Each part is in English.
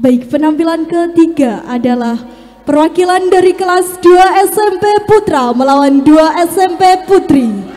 Baik, penampilan ketiga adalah perwakilan dari kelas 2 SMP Putra melawan 2 SMP Putri.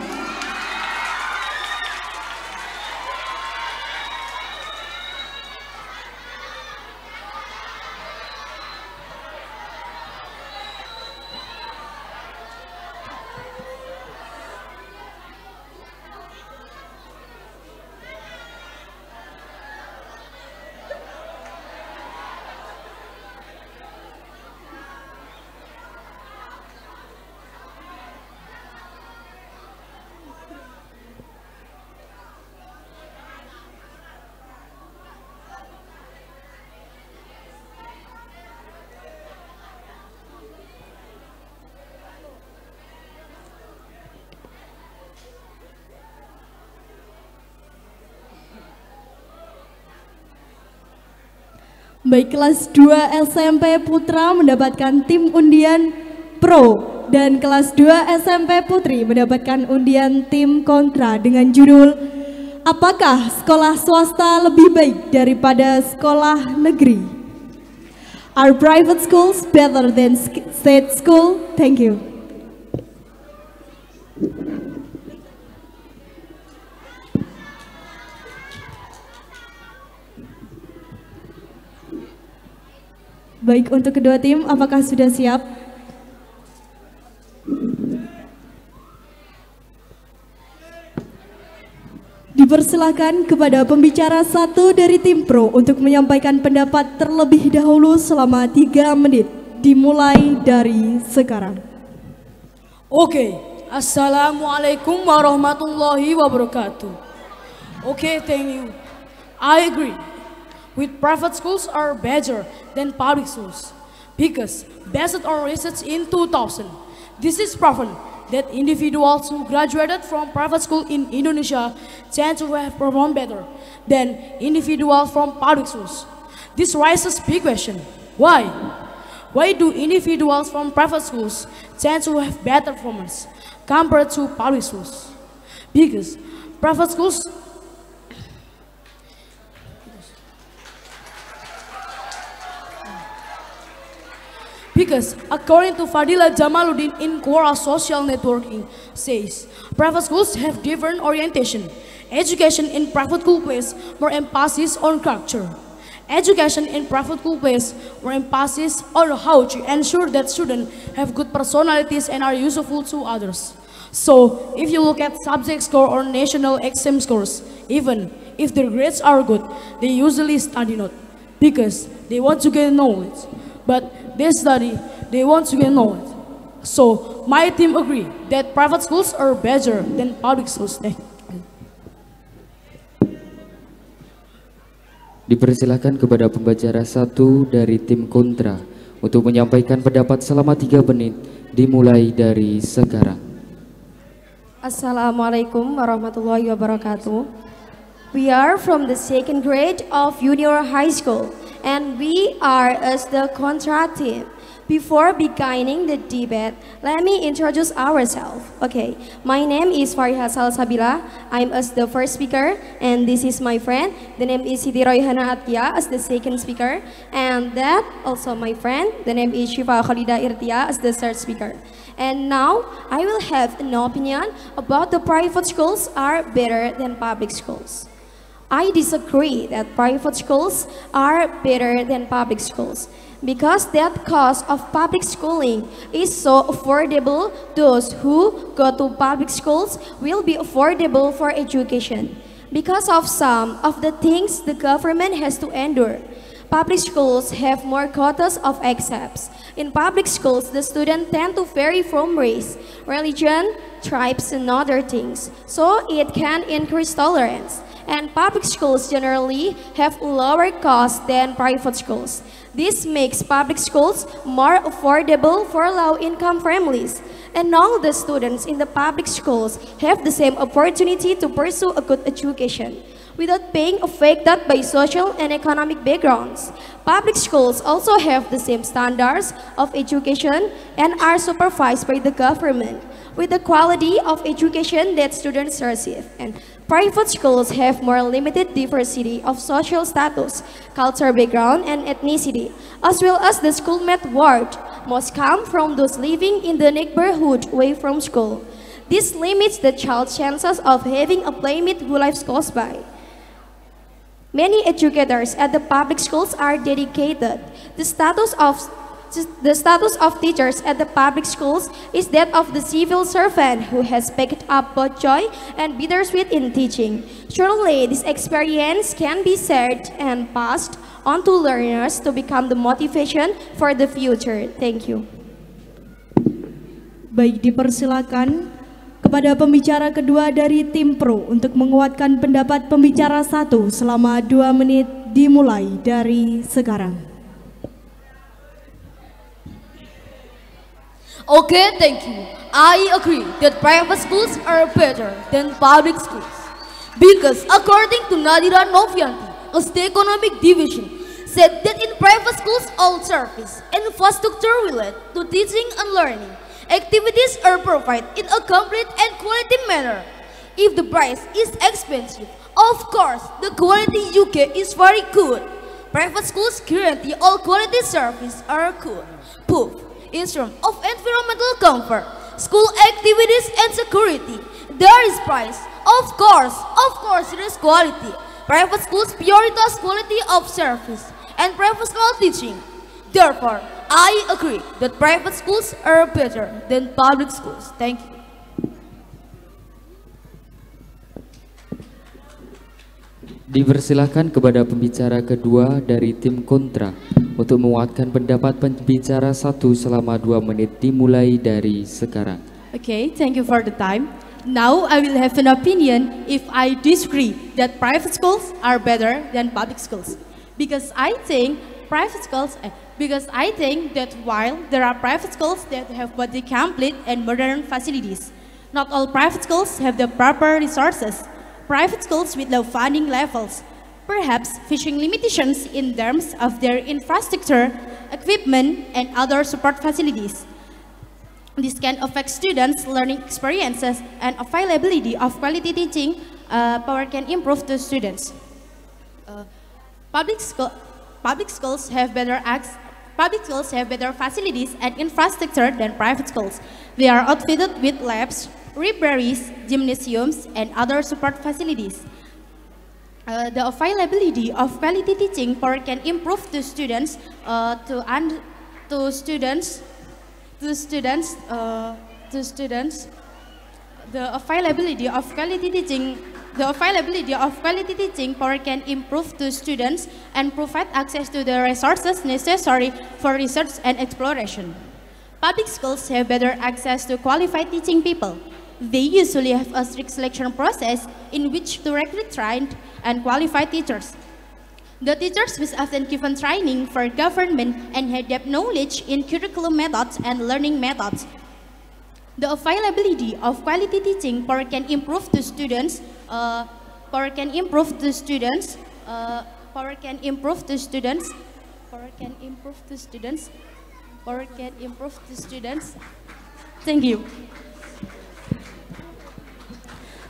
Baik, kelas 2 SMP Putra mendapatkan tim undian Pro dan kelas 2 SMP Putri mendapatkan undian tim kontra dengan judul Apakah sekolah swasta lebih baik daripada sekolah negeri? Are private schools better than state school? Thank you. Baik, untuk kedua tim, apakah sudah siap? Dipersilakan kepada pembicara satu dari tim pro untuk menyampaikan pendapat terlebih dahulu selama 3 menit, dimulai dari sekarang. Oke, Assalamualaikum warahmatullahi wabarakatuh. Okay, thank you. I agree. With private schools are better than public schools because based on research in 2000, this is proven that individuals who graduated from private school in Indonesia tend to have performed better than individuals from public schools. This raises big question. Why? Why do individuals from private schools tend to have better performance compared to public schools? Because private schools Because according to Fadila Jamaluddin in Quora Social Networking says, private schools have different orientation. Education in private school places more emphasis on culture. Education in private school places more emphasis on how to ensure that students have good personalities and are useful to others. So, if you look at subject score or national exam scores, even if their grades are good, they usually study not because they want to gain knowledge. But they study, they want to gain knowledge. So, my team agree that private schools are better than public schools. Dipersilakan kepada pembicara satu dari tim kontra untuk menyampaikan pendapat selama 3 menit, dimulai dari sekarang. Assalamualaikum warahmatullahi wabarakatuh. We are from the 2nd grade of junior high school and we are as the contra team. Before beginning the debate, let me introduce ourselves. Okay, my name is Fariha Salsabila. I'm as the first speaker, and this is my friend. The name is Siti Royhana Atia as the second speaker, and that also my friend. The name is Shifa Khalida Irtia as the third speaker. And now I will have an opinion about the private schools are better than public schools. I disagree that private schools are better than public schools because that cost of public schooling is so affordable. Those who go to public schools will be affordable for education because of some of the things the government has to endure. Public schools have more quotas of accepts. In public schools, the students tend to vary from race, religion, tribes, and other things, so it can increase tolerance. And public schools generally have lower costs than private schools. This makes public schools more affordable for low-income families. And all the students in the public schools have the same opportunity to pursue a good education without being affected by social and economic backgrounds. Public schools also have the same standards of education and are supervised by the government. with the quality of education that students receive. And private schools have more limited diversity of social status, cultural background, and ethnicity, as well as the schoolmate world. Most come from those living in the neighborhood away from school. This limits the child's chances of having a playmate who lives close by. Many educators at the public schools are dedicated. The status of teachers at the public schools is that of the civil servant who has picked up both joy and bittersweet in teaching. Surely this experience can be shared and passed on to learners to become the motivation for the future. Thank you. Baik, dipersilakan kepada pembicara kedua dari tim pro untuk menguatkan pendapat pembicara satu selama 2 menit dimulai dari sekarang. Okay, thank you. I agree that private schools are better than public schools because according to Nadira Novianti, a state economic division, said that in private schools all service and infrastructure related to teaching and learning activities are provided in a complete and quality manner. If the price is expensive, of course the quality you get is very good. Private schools guarantee all quality service are good. Proof in terms of environmental comfort, school activities and security. There is price. Of course there is quality. Private schools prioritize quality of service and professional teaching. Therefore, I agree that private schools are better than public schools. Thank you. Dipersilakan kepada pembicara kedua dari tim kontra untuk menguatkan pendapat pembicara satu selama 2 menit dimulai dari sekarang. Okay, thank you for the time. Now I will have an opinion if I disagree that private schools are better than public schools. Because I think that while there are private schools that have both the complete and modern facilities, not all private schools have the proper resources. Private schools with low funding levels, perhaps facing limitations in terms of their infrastructure, equipment, and other support facilities. This can affect students' learning experiences and availability of quality teaching. Power can improve the students. Public schools have better facilities and infrastructure than private schools. They are outfitted with labs, libraries, gymnasiums, and other support facilities. The availability of quality teaching power can improve the students. The availability of quality teaching power can improve to students and provide access to the resources necessary for research and exploration. Public schools have better access to qualified teaching people. They usually have a strict selection process in which to recruit trained and qualified teachers. The teachers was often given training for government and had depth knowledge in curriculum methods and learning methods. The availability of quality teaching power can improve the students. Thank you.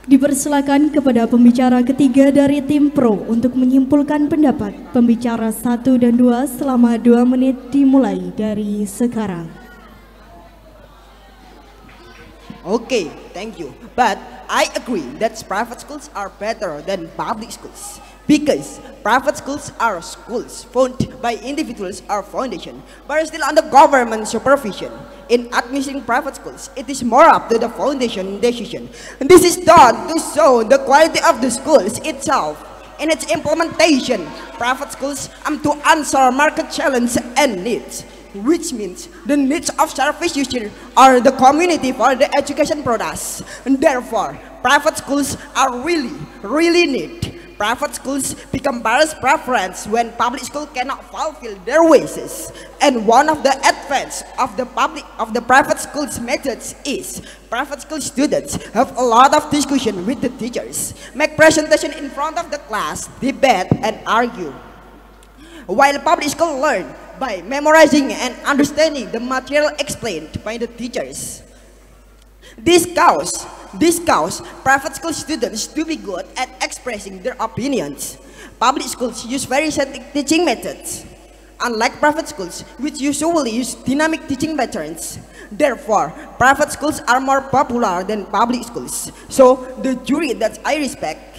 Dipersilakan kepada pembicara ketiga dari tim pro untuk menyimpulkan pendapat pembicara 1 dan 2 selama 2 menit dimulai dari sekarang. Okay, thank you. But I agree that private schools are better than public schools because private schools are schools funded by individuals or foundation but are still under government supervision. In admitting private schools, it is more up to the foundation decision. And this is done to show the quality of the schools itself. In its implementation, private schools aim to answer market challenge and needs, which means the needs of service users or the community for the education products. And therefore, private schools are really need. Private schools become parents' preference when public school cannot fulfill their wishes. And one of the advantages of the private schools methods is private school students have a lot of discussion with the teachers, make presentation in front of the class, debate and argue. While public school learn by memorizing and understanding the material explained by the teachers. This cause private school students to be good at expressing their opinions. Public schools use very static teaching methods, unlike private schools, which usually use dynamic teaching patterns. Therefore, private schools are more popular than public schools. So, the jury that I respect,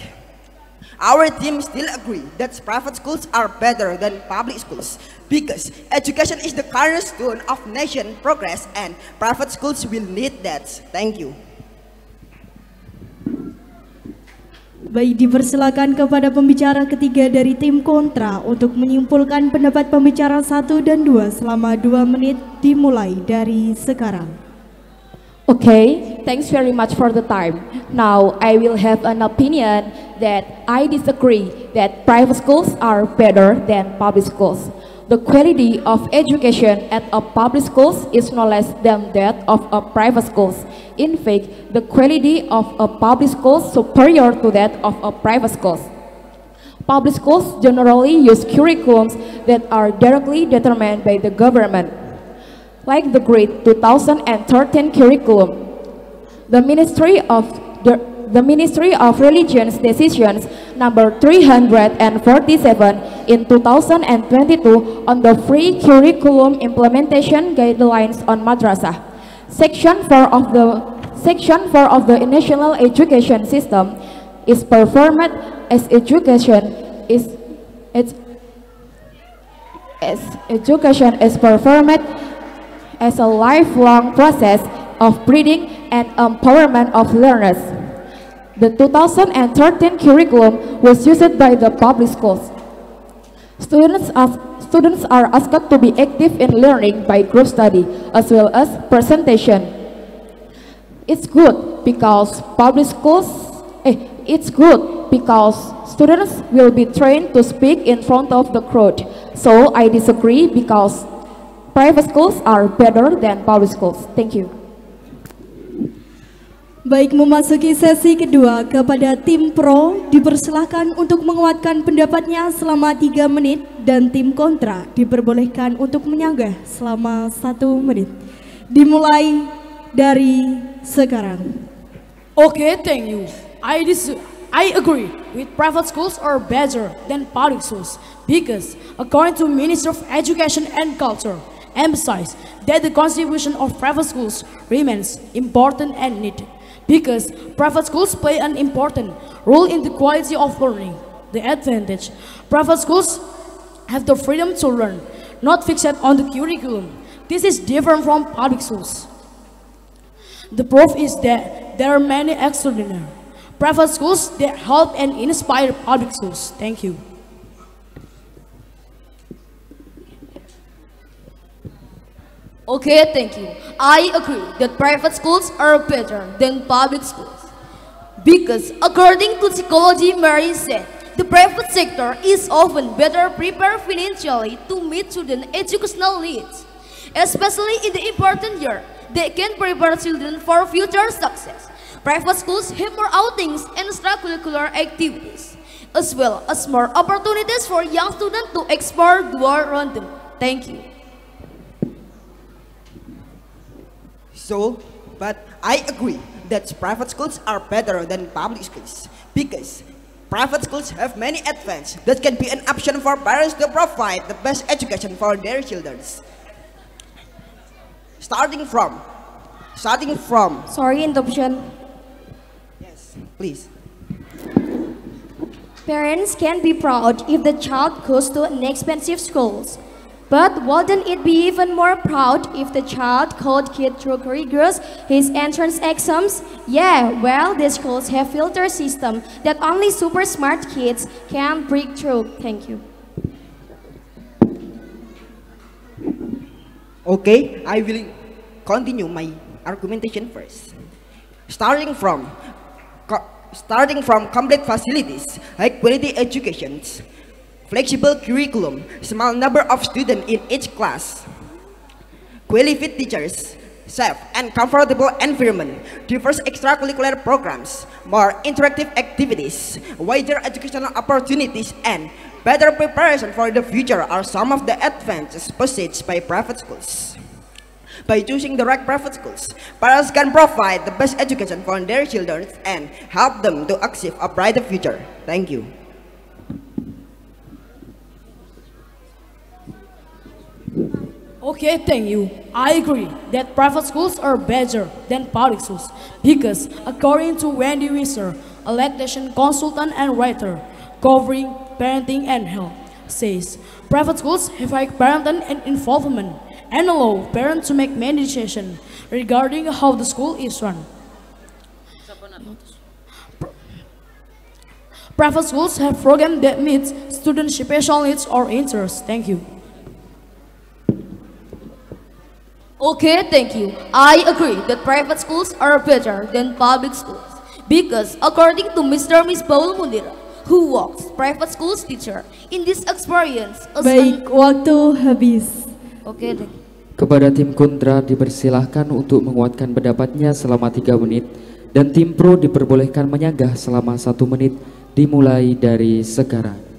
our team still agree that private schools are better than public schools because education is the cornerstone of nation progress and private schools will need that. Thank you. Baik, dipersilakan kepada pembicara ketiga dari tim kontra untuk menyimpulkan pendapat pembicara 1 dan 2 selama 2 menit dimulai dari sekarang. Okay, thanks very much for the time. Now I will have an opinion that I disagree that private schools are better than public schools. The quality of education at a public schools is no less than that of a private schools. In fact, the quality of a public school is superior to that of a private schools. Public schools generally use curriculums that are directly determined by the government, like the grade 2013 curriculum. The Ministry of Religion's decisions number 347 in 2022 on the free curriculum implementation guidelines on madrasah. Section 4 of the national education system is performed as education is performed as a lifelong process of breeding and empowerment of learners. The 2013 curriculum was used by the public schools. Students are asked to be active in learning by group study as well as presentation. It's good because students will be trained to speak in front of the crowd. So I disagree because private schools are better than public schools. Thank you. Baik, memasuki sesi kedua, kepada tim pro dipersilahkan untuk menguatkan pendapatnya selama 3 menit dan tim kontra diperbolehkan untuk menyanggah selama 1 menit. Dimulai dari sekarang. Okay, thank you. I agree with private schools are better than public schools because according to Minister of Education and Culture, emphasize that the contribution of private schools remains important and needed. Because private schools play an important role in the quality of learning. The advantage, private schools have the freedom to learn, not fixed on the curriculum. This is different from public schools. The proof is that there are many extraordinary private schools that help and inspire public schools. Thank you. Okay, thank you. I agree that private schools are better than public schools. Because according to psychology, Mary said, the private sector is often better prepared financially to meet student educational needs. Especially in the important year, they can prepare children for future success. Private schools have more outings and extracurricular activities, as well as more opportunities for young students to explore the world around them. Thank you. But I agree that private schools are better than public schools because private schools have many advantages that can be an option for parents to provide the best education for their children. Starting from. Sorry, interruption. Yes, please. Parents can be proud if the child goes to an expensive schools. But wouldn't it be even more proud if the child could get through rigorous his entrance exams? Yeah, well, the schools have filter system that only super smart kids can break through. Thank you. Okay, I will continue my argumentation first. Starting from complete facilities, high quality education, flexible curriculum, small number of students in each class, qualified teachers, safe and comfortable environment, diverse extracurricular programs, more interactive activities, wider educational opportunities, and better preparation for the future are some of the advantages possessed by private schools. By choosing the right private schools, parents can provide the best education for their children and help them to achieve a brighter future. Thank you. Okay, thank you. I agree that private schools are better than public schools because, according to Wendy Wisser, a lactation consultant and writer covering parenting and health, says private schools have high parental and involvement and allow parents to make many decisions regarding how the school is run. Private schools have programs that meet students' special needs or interests. Thank you. Okay, thank you. I agree that private schools are better than public schools because according to Mr. Miss Paul Mundira, who works private schools teacher, in this experience Baik, waktu habis. Okay, thank you. Kepada tim kontra dipersilahkan untuk menguatkan pendapatnya selama 3 menit dan tim pro diperbolehkan menyanggah selama 1 menit dimulai dari sekarang.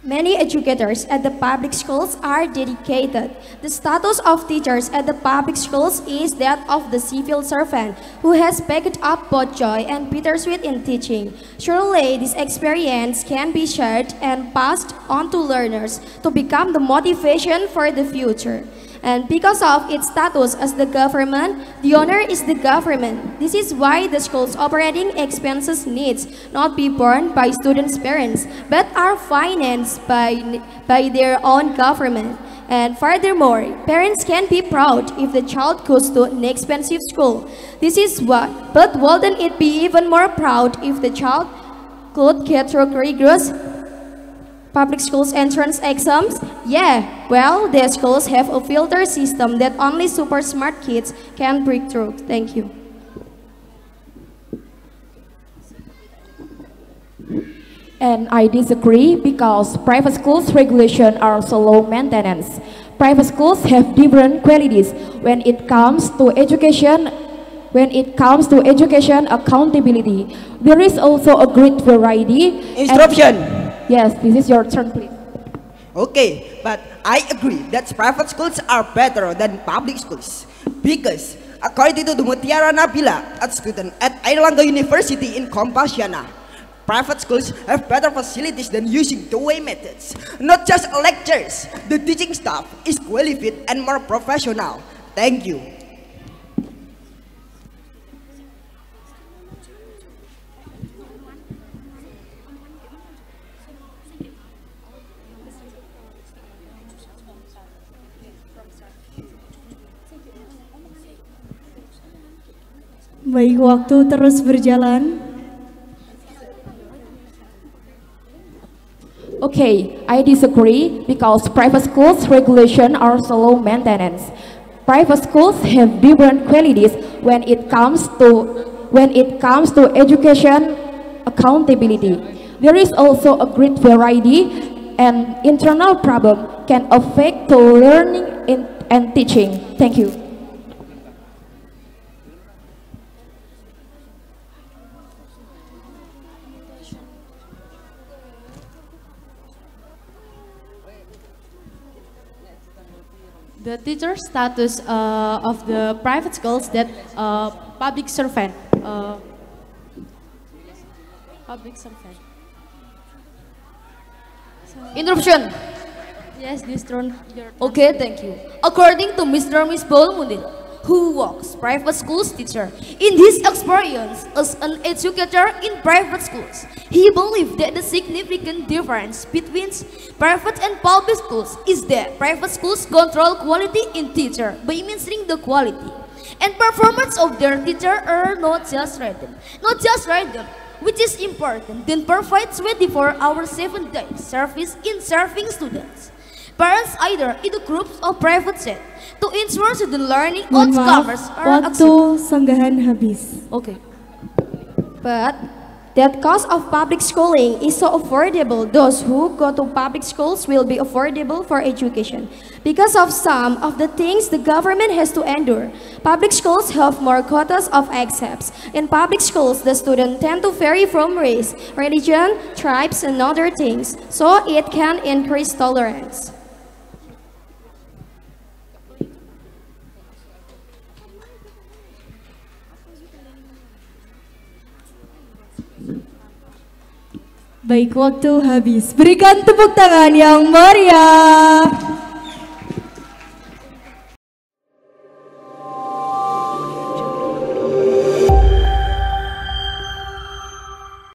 Many educators at the public schools are dedicated. The status of teachers at the public schools is that of the civil servant who has packed up both joy and bittersweet in teaching. Surely this experience can be shared and passed on to learners to become the motivation for the future. And because of its status as the government, the owner is the government. This is why the school's operating expenses needs not be borne by students' parents, but are financed by their own government. And furthermore, parents can be proud if the child goes to an expensive school. This is what, but wouldn't it be even more proud if the child could get through rigorous public schools entrance exams? Yeah, well, their schools have a filter system that only super smart kids can break through. Thank you. And I disagree because private schools regulation are so low maintenance. Private schools have different qualities when it comes to education. When it comes to education accountability, there is also a great variety. Instruction. Yes, this is your turn, please. Okay, but I agree that private schools are better than public schools because according to the Mutiara Nabila, a student at Airlangga University in Kompasiana, private schools have better facilities than using two-way methods. Not just lectures, the teaching staff is qualified and more professional. Thank you. Baik, waktu terus berjalan. Okay, I disagree because private schools regulation are so low maintenance. Private schools have different qualities when it comes to education accountability. There is also a great variety and internal problem can affect to learning and teaching. Thank you. The teacher status of the private schools that public servant. Interruption. Yes, this turn. Okay, thank you. According to Mr. Miss Paul Mundira, who works private schools teacher, in his experience as an educator in private schools, he believes that the significant difference between private and public schools is that private schools control quality in teacher by measuring the quality and performance of their teacher are not just written, which is important, then provides 24-hour 7-day service in serving students. Parents either in the groups or private set to ensure the learning outcomes are waktu sanggahan habis. Okay. But that cost of public schooling is so affordable. Those who go to public schools will be affordable for education. Because of some of the things the government has to endure, public schools have more quotas of accepts. In public schools, the students tend to vary from race, religion, tribes, and other things, so it can increase tolerance. Baik, waktu habis. Berikan tepuk tangan yang meriah.